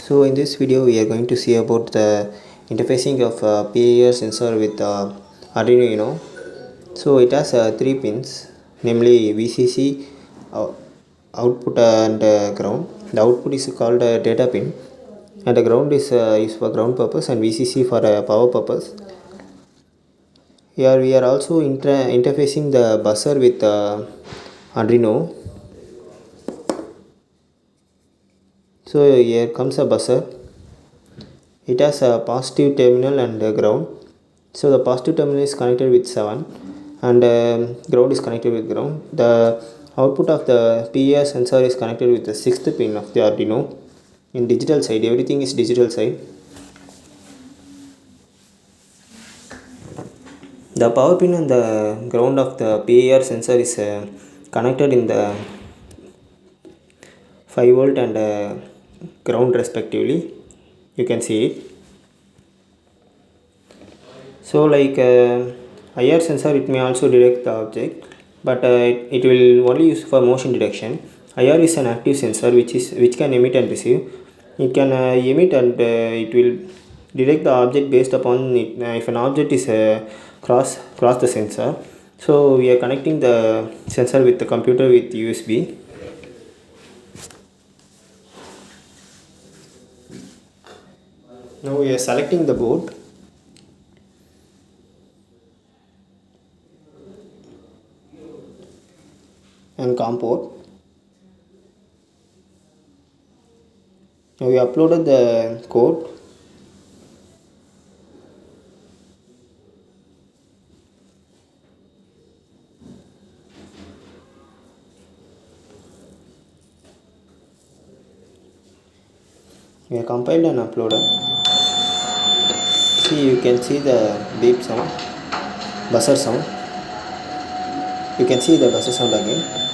So in this video we are going to see about the interfacing of PIR sensor with Arduino. So it has three pins, namely VCC, output and ground. The output is called data pin, and the ground is used for ground purpose, and VCC for power purpose. Here we are also interfacing the buzzer with Arduino. So here comes a buzzer. It has a positive terminal and ground. So the positive terminal is connected with 7 and ground is connected with ground. The output of the PIR sensor is connected with the 6th pin of the Arduino. In digital side, everything is digital side. The power pin and the ground of the PIR sensor is connected in the 5 volt and ground respectively. You can see it. So like IR sensor, it may also detect the object, but it will only use for motion detection. IR is an active sensor which can emit and receive. It can emit and it will detect the object based upon it, if an object is cross the sensor. So we are connecting the sensor with the computer with USB. Now we are selecting the board. And COM port. Now we uploaded the code. We are compiled and uploaded. See, you can see the beep sound, buzzer sound. You can see the buzzer sound again.